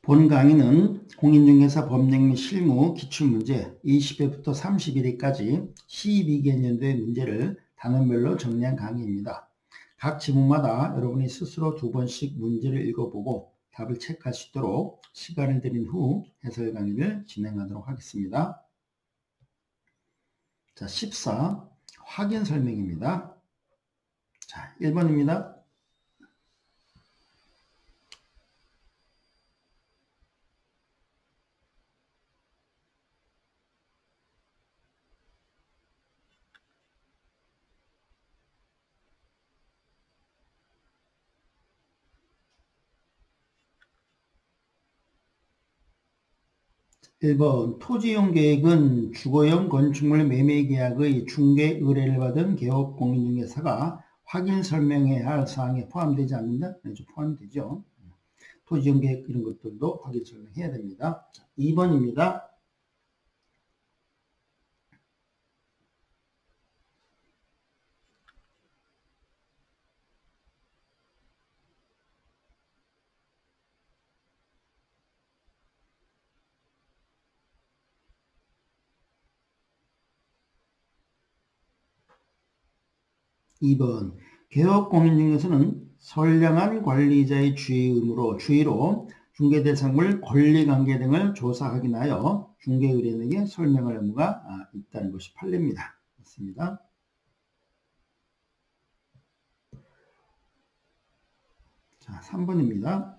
본 강의는 공인중개사 법령 및 실무 기출문제 20회부터 31회까지 12개년도의 문제를 단원별로 정리한 강의입니다. 각 지문마다 여러분이 스스로 2번씩 문제를 읽어보고 답을 체크할 수 있도록 시간을 드린 후 해설 강의를 진행하도록 하겠습니다. 자, 14 확인 설명입니다. 자, 1번입니다. (1번) 토지용 계획은 주거용 건축물 매매 계약의 중개 의뢰를 받은 개업 공인중개사가 확인 설명해야 할 사항에 포함되지 않는다? 네, 포함이 되죠. 토지용 계획 이런 것들도 확인 설명해야 됩니다. 2번입니다. (2번) 개업공인중개사는 선량한 관리자의 주의로 중개대상물 권리관계 등을 조사 확인하여 중개의뢰인에게 설명할 의무가 있다는 것이 판례입니다. 맞습니다. 자, 3번입니다.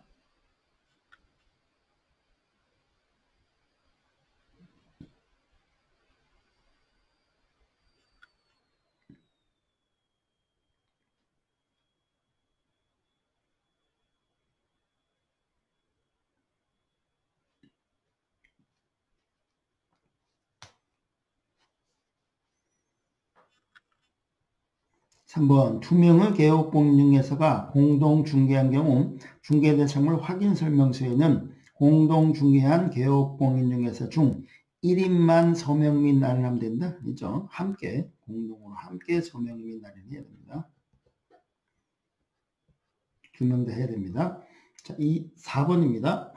(3번) 두 명의 개업공인중개사가 공동중개한 경우 중개대상물 확인설명서에는 공동중개한 개업공인중개사 중 1인만 서명 및 날인하면 된다. 그죠? 함께 공동으로 함께 서명 및 날인해야 됩니다. 두 명 다 해야 됩니다. 자, 4번입니다.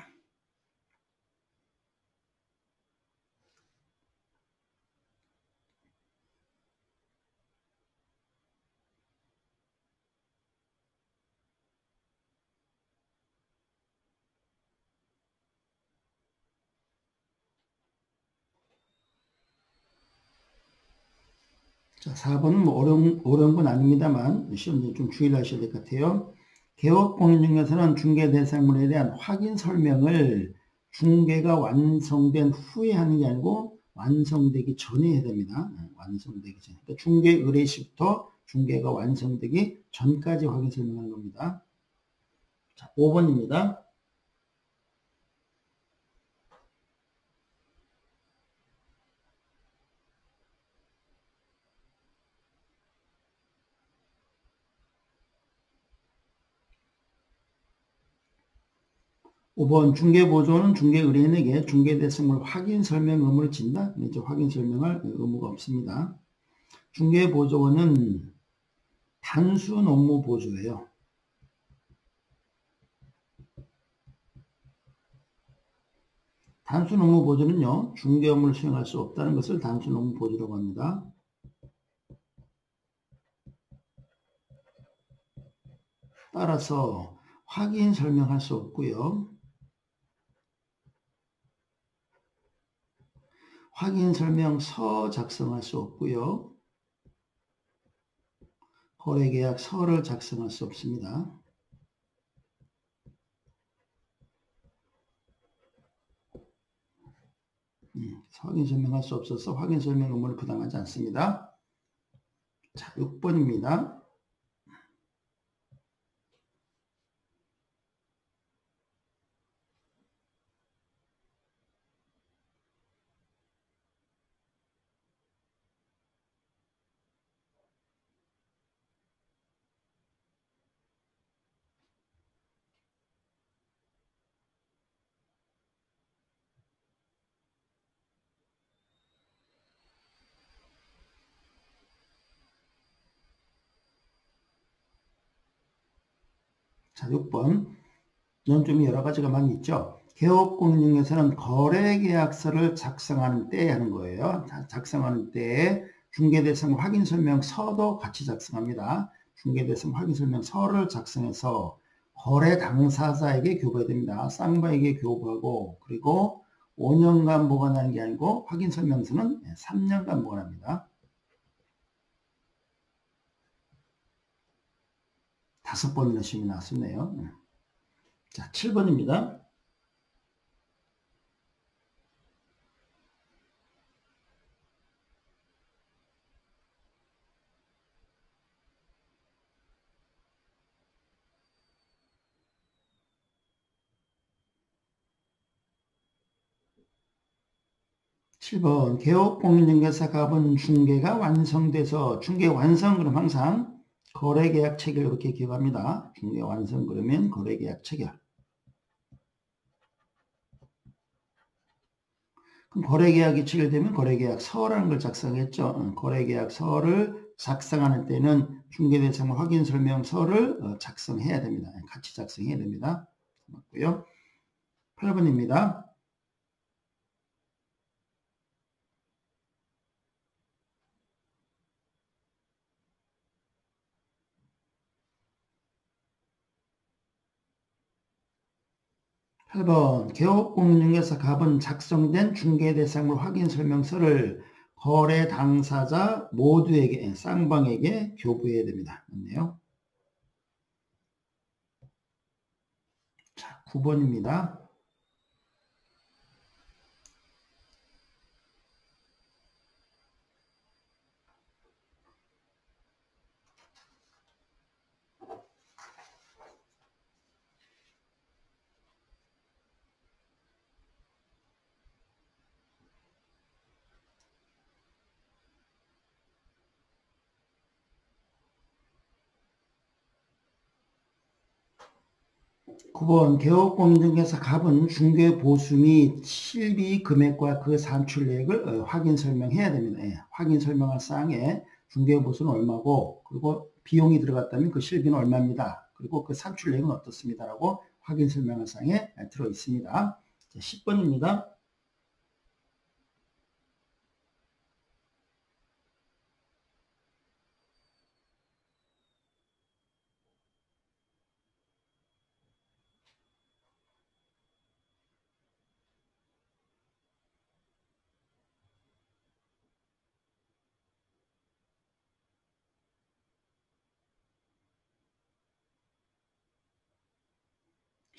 자, 4번은 뭐 어려운 건 아닙니다만 시험에 좀 주의를 하셔야 될 것 같아요. 개업공인중개사는 중개대상물에 대한 확인 설명을 중개가 완성된 후에 하는 게 아니고 완성되기 전에 해야 됩니다. 완성되기 전. 그러니까 중개 의뢰 시부터 중개가 완성되기 전까지 확인 설명하는 겁니다. 자, 5번입니다. (5번) 중개보조는 중개의뢰인에게 중개대상물 확인 설명 의무를 진다. 이제 확인 설명할 의무가 없습니다. 중개보조원은 단순 업무 보조예요. 단순 업무 보조는요, 중개 업무를 수행할 수 없다는 것을 단순 업무 보조라고 합니다. 따라서 확인 설명할 수 없고요. 확인 설명서 작성할 수 없고요. 거래계약서를 작성할 수 없습니다. 확인 설명할 수 없어서 확인 설명 의무를 부담하지 않습니다. 자, 6번입니다. 자, 6번. 넌 좀 여러 가지가 많이 있죠. 개업공인중개사는 거래계약서를 작성하는 때 하는 거예요. 작성하는 때에 중개대상 확인설명서도 같이 작성합니다. 중개대상 확인설명서를 작성해서 거래 당사자에게 교부해야 됩니다. 쌍방에게 교부하고, 그리고 5년간 보관하는 게 아니고 확인설명서는 3년간 보관합니다. 5번이나 시험이 나왔었네요. 자, 7번입니다. 7번 개업공인중개사 갑은 중개가 완성돼서 중개 완성 그럼 항상 거래계약 체결 이렇게 기억합니다. 중개 완성 그러면 거래계약 체결. 그럼 거래계약이 체결되면 거래계약서라는 걸 작성했죠. 거래계약서를 작성하는 때는 중개대상 확인설명서를 작성해야 됩니다. 같이 작성해야 됩니다. 맞고요. 8번입니다. 8번 개업공인중개사 갑은 작성된 중개대상물 확인설명서를 거래 당사자 모두에게 쌍방에게 교부해야 됩니다. 맞네요. 자, 9번입니다. 9번 개업공인중개사 갑은 중개보수 및 실비 금액과 그 산출액을 확인 설명해야 됩니다. 예, 확인 설명할 사항에 중개보수는 얼마고 그리고 비용이 들어갔다면 그 실비는 얼마입니다. 그리고 그 산출액은 어떻습니다라고 확인 설명할 사항에 들어 있습니다. 10번입니다.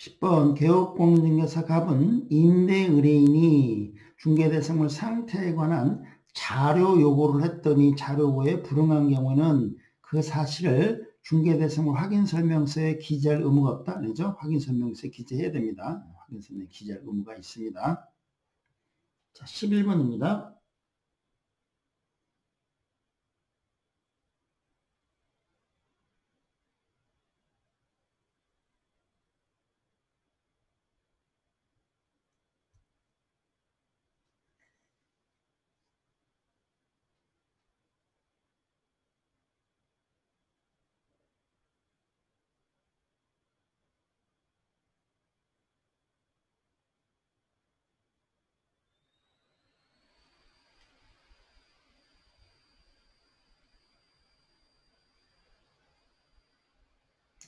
10번 개업공인중개사 갑은 임대 의뢰인이 중개대상물 상태에 관한 자료 요구를 했더니 자료 요구에 불응한 경우에는 그 사실을 중개대상물 확인설명서에 기재할 의무가 없다. 아니죠? 확인설명서에 기재해야 됩니다. 확인설명서에 기재할 의무가 있습니다. 자, 11번입니다.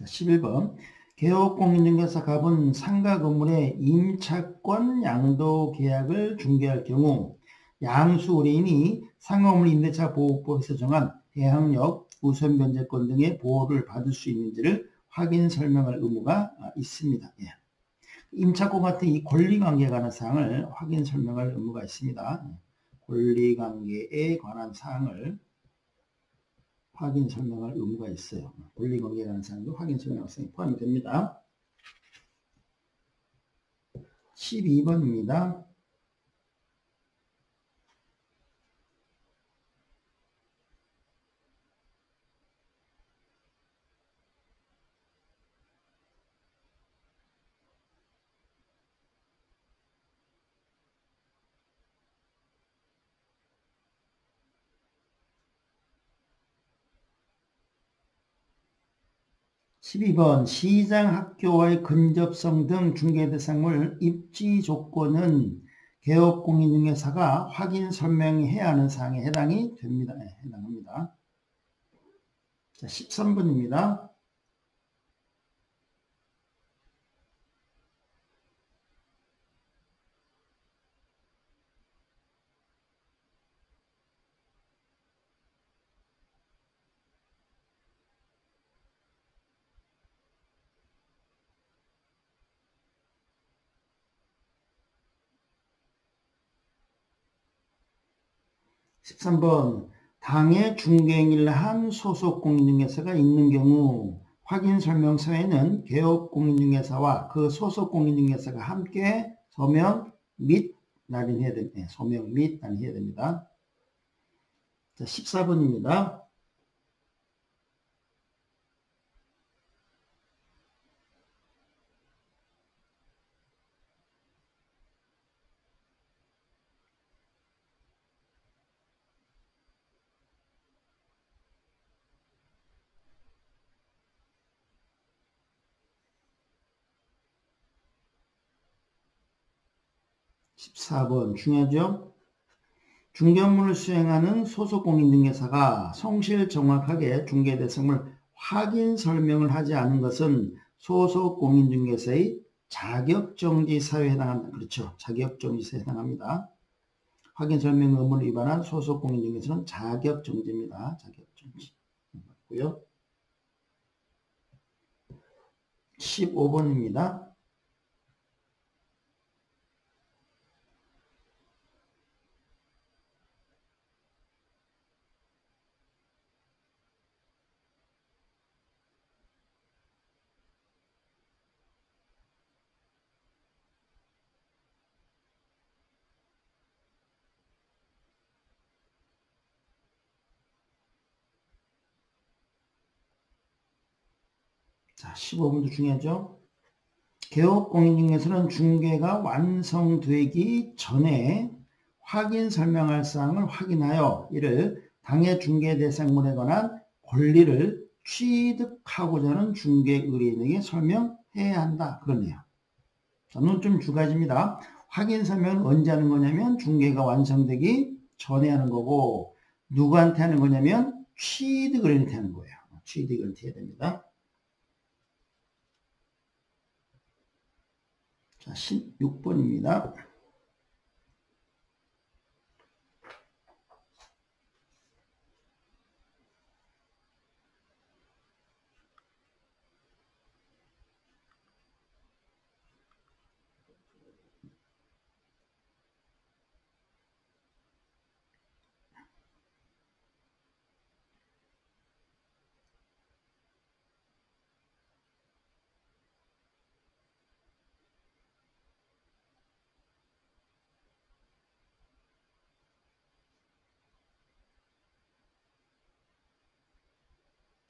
11번 개업공인중개사 갑은 상가 건물의 임차권 양도 계약을 중개할 경우 양수 의뢰인이 상가 건물 임대차 보호법에서 정한 대항력, 우선 변제권 등의 보호를 받을 수 있는지를 확인 설명할 의무가 있습니다. 예. 임차권 같은 이 권리관계에 관한 사항을 확인 설명할 의무가 있습니다. 권리관계에 관한 사항을 확인 설명할 의무가 있어요. 권리관계에 관한 사항도 확인 설명할 사항이 포함이 됩니다. 12번입니다. 12번 시장 학교와의 근접성 등 중개대상물 입지 조건은 개업공인중개사가 확인 설명해야 하는 사항에 해당이 됩니다. 네, 해당합니다. 자, 13번입니다. 13번 당해 중개행위를 한 소속 공인중개사가 있는 경우 확인설명서에는 개업공인중개사와 그 소속 공인중개사가 함께 서명 및 날인해야 됩니다. 네, 서명 및 날인해야 됩니다. 자, 14번입니다. 중요하죠? 중개업무를 수행하는 소속 공인중개사가 성실 정확하게 중개대상물 확인 설명을 하지 않은 것은 소속 공인중개사의 자격정지사유에 해당한다. 그렇죠. 자격정지사유에 해당합니다. 확인 설명 의무를 위반한 소속 공인중개사는 자격정지입니다. 자격정지. 맞고요. 15번입니다. 자, 15번도 중요하죠. 개업공인중개사는 중개가 완성되기 전에 확인 설명할 사항을 확인하여 이를 당해 중개 대상물에 관한 권리를 취득하고자 하는 중개 의뢰인에게 설명해야 한다. 그러네요. 자, 논점 두 가지입니다. 확인 설명은 언제 하는 거냐면 중개가 완성되기 전에 하는 거고, 누구한테 하는 거냐면 취득 의뢰인한테 하는 거예요. 취득 의뢰인한테 해야 됩니다. 자, 16번입니다.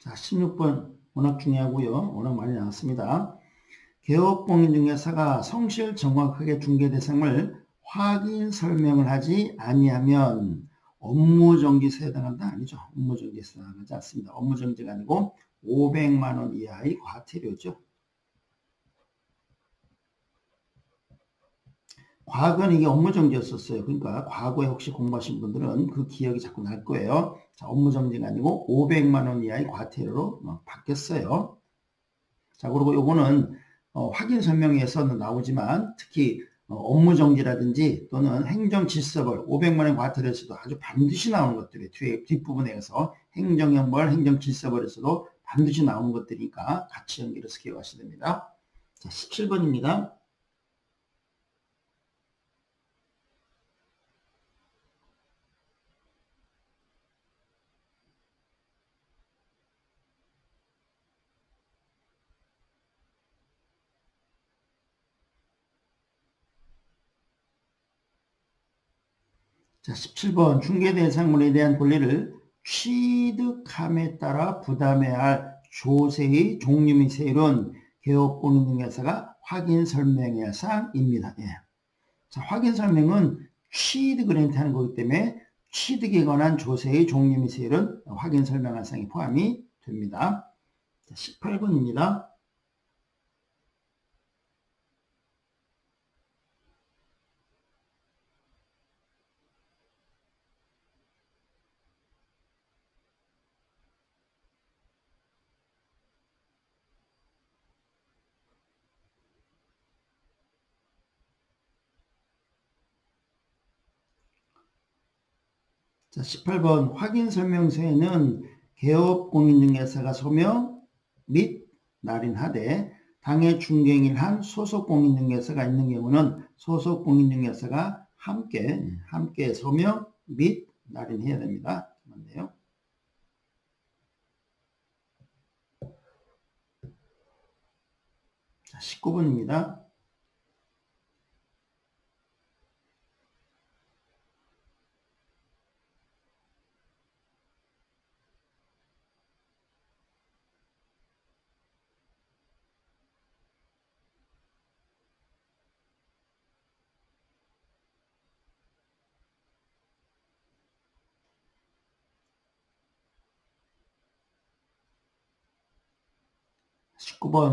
자, 16번 워낙 중요하고요. 워낙 많이 나왔습니다. 개업공인중개사가 성실 정확하게 중개대상을 확인 설명을 하지 아니하면 업무정지세에 해당한다? 아니죠. 업무정지세에 해당하지 않습니다. 업무정지가 아니고 500만 원 이하의 과태료죠. 과거는 이게 업무정지였었어요. 그러니까 과거에 혹시 공부하신 분들은 그 기억이 자꾸 날 거예요. 자, 업무정지가 아니고 500만 원 이하의 과태료로 바뀌었어요. 자, 그리고 요거는 확인 설명에서는 나오지만 특히 업무정지라든지 또는 행정질서벌 500만 원 과태료에서도 아주 반드시 나오는 것들이 뒤에 뒷부분에서 행정형벌, 행정질서벌에서도 반드시 나오는 것들이니까 같이 연결해서 기억하셔야 됩니다. 자, 17번입니다. 자, 17번 중개대상물에 대한 권리를 취득함에 따라 부담해야 할 조세의 종류 및 세율은 개업공인중개사가 확인 설명해야 할 사항입니다. 예. 자, 확인 설명은 취득을 하는 거기 때문에 취득에 관한 조세의 종류 및 세율은 확인 설명할 사항이 포함이 됩니다. 18번입니다. 자, 18번 확인 설명서에는 개업 공인중개사가 소명 및 날인하되 당해 중개인을 한 소속 공인중개사가 있는 경우는 소속 공인중개사가 함께 소명 및 날인해야 됩니다. 맞네요. 자, 19번입니다.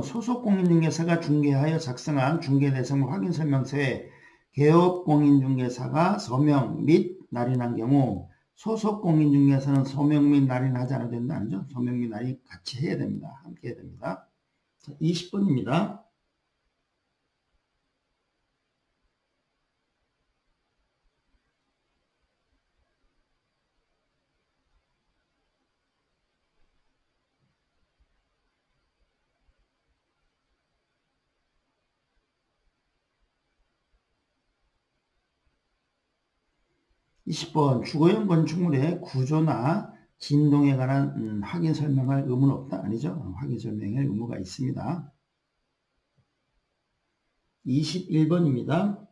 소속 공인중개사가 중개하여 작성한 중개대상 확인 설명서에 개업 공인중개사가 서명 및 날인한 경우 소속 공인중개사는 서명 및 날인하지 않아도 된다. 아니죠? 서명 및 날인 같이 해야 됩니다. 함께 해야 됩니다. 20번입니다. 20번 주거용 건축물의 구조나 진동에 관한 확인 설명할 의무는 없다. 아니죠? 확인 설명할 의무가 있습니다. 21번입니다.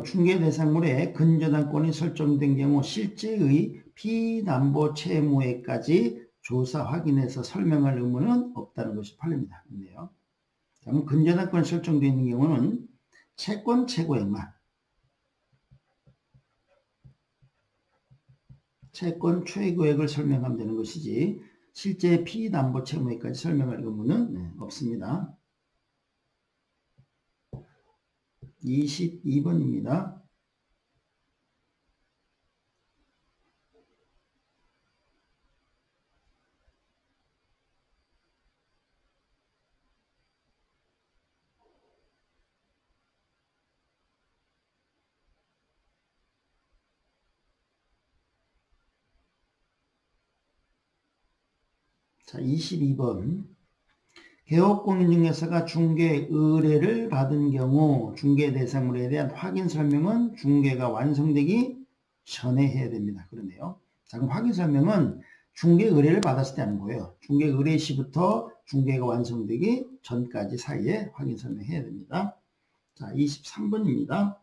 중개대상물에 근저당권이 설정된 경우 실제의 피담보 채무에까지 조사 확인해서 설명할 의무는 없다는 것이 판례입니다. 그런데요. 그럼 근저당권이 설정되어 있는 경우는 채권 최고액만, 채권 최고액을 설명하면 되는 것이지 실제 피담보 채무에까지 설명할 의무는 없습니다. 22번입니다. 자, 22번. 개업공인중개사가 중개 의뢰를 받은 경우 중개 대상물에 대한 확인 설명은 중개가 완성되기 전에 해야 됩니다. 그러네요. 자, 그럼 확인 설명은 중개 의뢰를 받았을 때 하는 거예요. 중개 의뢰 시부터 중개가 완성되기 전까지 사이에 확인 설명해야 됩니다. 자, 23번입니다.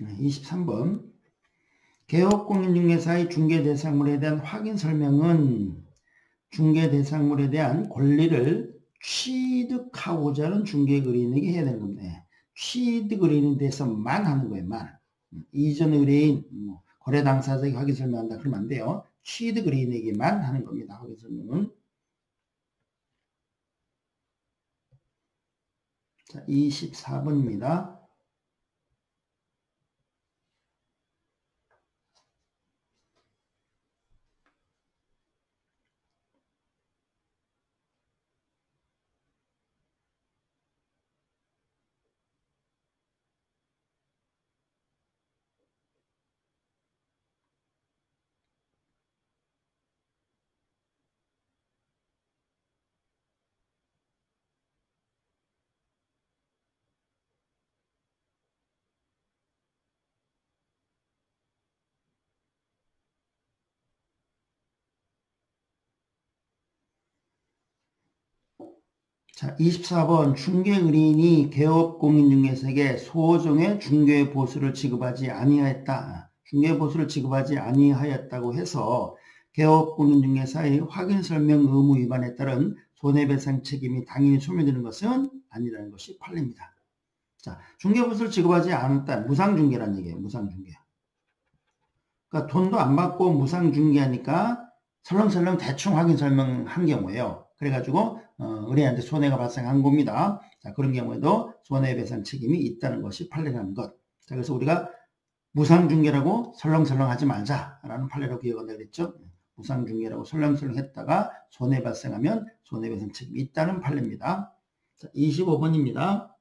네, 23번. 개업공인중개사의 중개대상물에 대한 확인 설명은 중개대상물에 대한 권리를 취득하고자 하는 중개의뢰인에게 해야 되는 겁니다. 취득 의뢰인에 대해서만 하는 거예요. 만. 이전 의뢰인, 거래 당사자에게 확인 설명한다. 그러면 안 돼요. 취득 의뢰인에게만 하는 겁니다. 확인 설명은. 자, 24번입니다. 자, 24번 중개의뢰인이 개업공인중개사에게 소정의 중개보수를 지급하지 아니하였다. 중개보수를 지급하지 아니하였다고 해서 개업공인중개사의 확인설명 의무 위반에 따른 손해배상 책임이 당연히 소멸되는 것은 아니라는 것이 판례입니다. 자, 중개보수를 지급하지 않았다. 무상중개란 얘기예요. 무상중개. 그러니까 돈도 안 받고 무상중개하니까 설렁설렁 대충 확인설명한 경우예요. 그래가지고 의뢰인한테 손해가 발생한 겁니다. 자, 그런 경우에도 손해배상 책임이 있다는 것이 판례라는 것. 자, 그래서 우리가 무상중개라고 설렁설렁 하지 말자라는 판례라고 기억한다 그랬죠. 무상중개라고 설렁설렁 했다가 손해 발생하면 손해배상 책임이 있다는 판례입니다. 자, 25번입니다.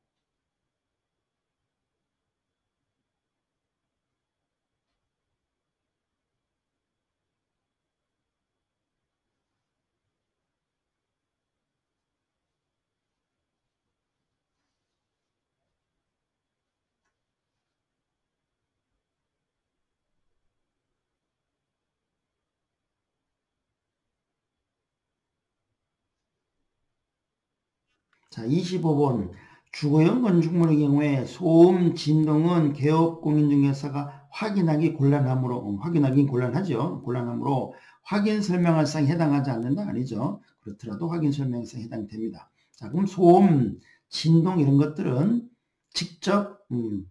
자, 25번 주거용 건축물의 경우에 소음, 진동은 개업공인중개사가 확인하기 곤란하므로 확인하기 곤란하죠. 곤란하므로 확인 설명할상에 해당하지 않는다 아니죠. 그렇더라도 확인 설명할상에 해당됩니다. 자, 그럼 소음, 진동 이런 것들은 직접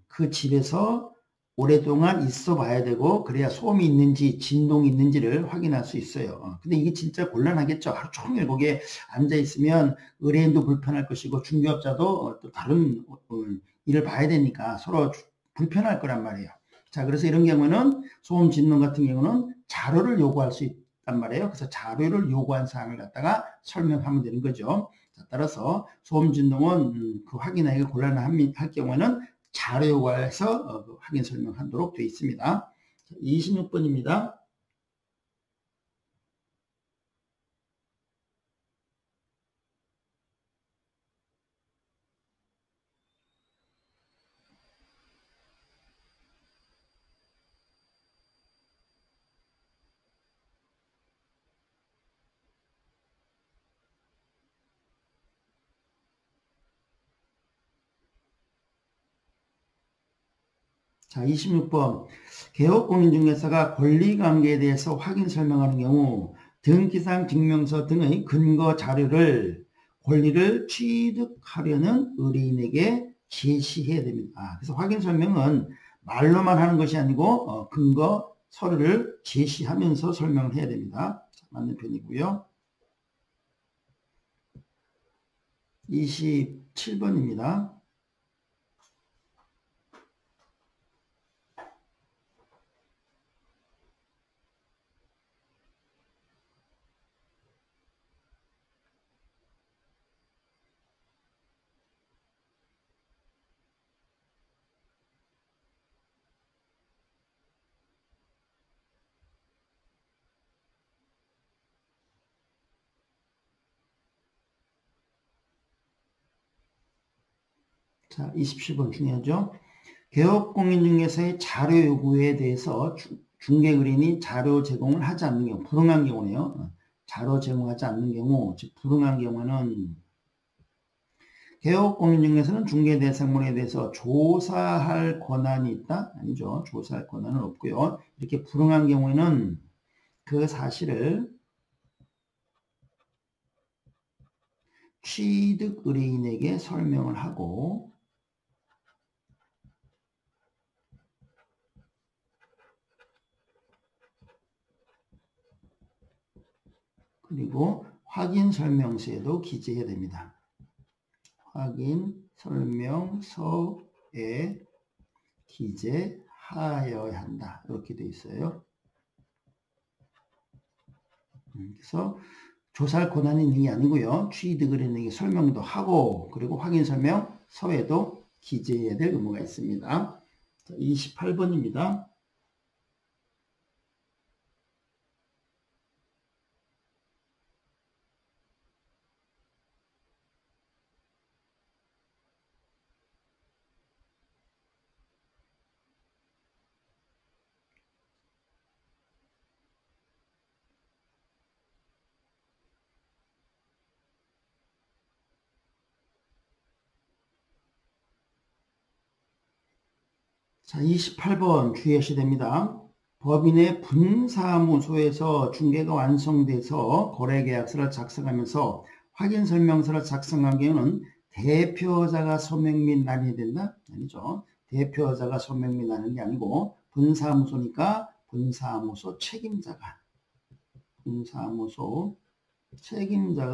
그 집에서 오랫동안 있어 봐야 되고 그래야 소음이 있는지 진동이 있는지를 확인할 수 있어요. 근데 이게 진짜 곤란하겠죠. 하루 종일 거기에 앉아 있으면 의뢰인도 불편할 것이고 중개업자도 또 다른 일을 봐야 되니까 서로 불편할 거란 말이에요. 자, 그래서 이런 경우는 소음 진동 같은 경우는 자료를 요구할 수 있단 말이에요. 그래서 자료를 요구한 사항을 갖다가 설명하면 되는 거죠. 자, 따라서 소음 진동은 그 확인하기가 곤란할 경우에는 자료 요구해서 확인 설명하도록 되어 있습니다. 26번입니다. 자, 26번. 개업공인중개사가 권리관계에 대해서 확인 설명하는 경우 등기상 증명서 등의 근거 자료를 권리를 취득하려는 의뢰인에게 제시해야 됩니다. 그래서 확인 설명은 말로만 하는 것이 아니고 근거 서류를 제시하면서 설명을 해야 됩니다. 자, 맞는 편이고요. 27번입니다. 자, 27번 중요하죠. 개업공인중개사의 자료 요구에 대해서 중개의뢰인이 자료 제공을 하지 않는 경우, 불응한 경우네요. 자료 제공하지 않는 경우, 즉 불응한 경우는 개업공인중개사는 중개대상물에 대해서 조사할 권한이 있다? 아니죠. 조사할 권한은 없고요. 이렇게 불응한 경우에는 그 사실을 취득 의뢰인에게 설명을 하고 그리고 확인 설명서에도 기재해야 됩니다. 확인 설명서에 기재하여야 한다. 이렇게 되어 있어요. 그래서 조사할 권한이 있는 게 아니고요. 취득 의뢰인에게 설명도 하고 그리고 확인 설명서에도 기재해야 될 의무가 있습니다. 28번입니다. 자, 28번 주의하셔야 됩니다. 법인의 분사무소에서 중개가 완성돼서 거래계약서를 작성하면서 확인설명서를 작성한 경우는 대표자가 서명 및 난이 된다? 아니죠. 대표자가 서명 및 나는 게 아니고 분사무소니까 분사무소 책임자가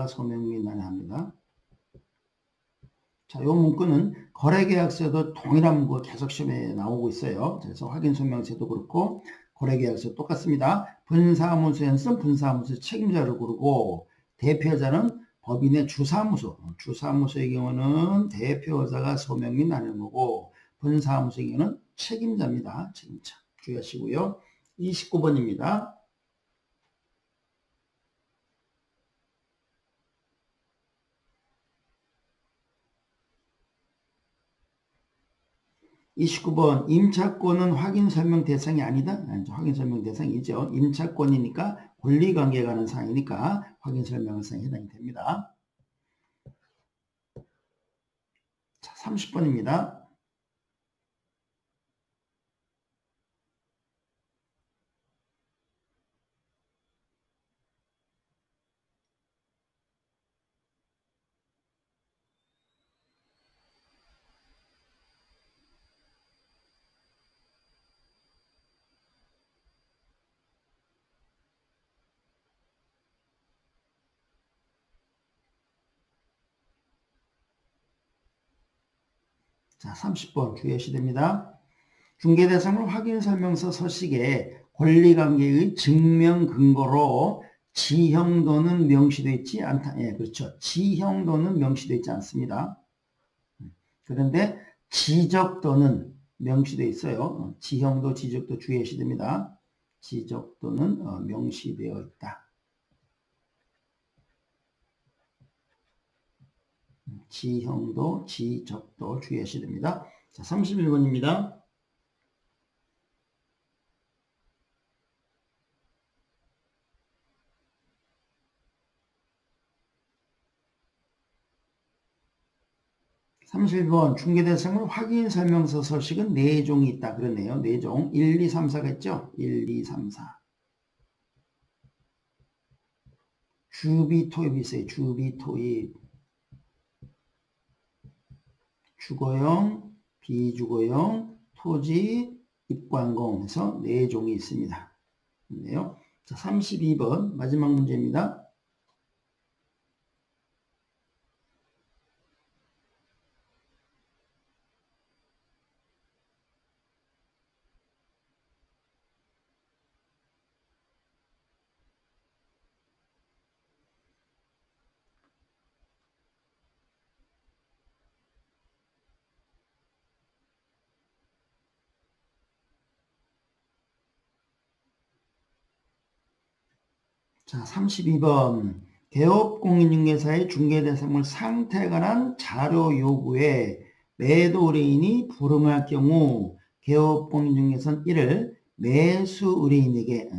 서명 및 난이합니다. 자, 이 문구는 거래계약서도 동일한 문구가 계속 시험에 나오고 있어요. 그래서 확인설명서도 그렇고 거래계약서 똑같습니다. 분사무소에서는 분사무소 책임자를 고르고 대표자는 법인의 주사무소의 경우는 대표자가 서명 및 나는 거고 분사무소의 경우는 책임자입니다. 책임자. 주의하시고요. 29번입니다. 29번 임차권은 확인설명 대상이 아니다. 확인설명 대상이죠. 임차권이니까 권리관계에 관한 사항이니까 확인설명 사항에 해당이 됩니다. 자, 30번입니다. 자, 30번 주의하셔야 됩니다. 중개대상물 확인설명서 서식에 권리관계의 증명 근거로 지형도는 명시되어 있지 않다. 예, 그렇죠. 지형도는 명시되어 있지 않습니다. 그런데 지적도는 명시되어 있어요. 지형도, 지적도 주의하셔야 됩니다. 지적도는 명시되어 있다. 지형도, 지적도 주의하셔야 됩니다. 자, 31번입니다. 중개대상물 확인설명서 서식은 4종이 있다. 그러네요. 4종. 1, 2, 3, 4가 있죠? 1, 2, 3, 4. 주비토입이 있어요. 주비토입. 주거용, 비주거용, 토지, 입관공에서 4종이 있습니다. 네요. 자, 32번 마지막 문제입니다. 자, 32번 개업공인중개사의 중개대상물 상태에 관한 자료 요구에 매도 의뢰인이 불응할 경우 개업공인중개사는 이를 매수 의뢰인에게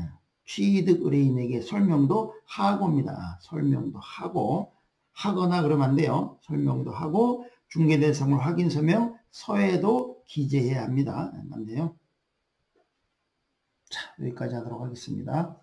취득 의뢰인에게 설명도 하고입니다. 설명도 하고 하거나 그러면 안 돼요. 설명도 하고 중개대상물 확인 서명 서에도 기재해야 합니다. 맞네요. 자, 여기까지 하도록 하겠습니다.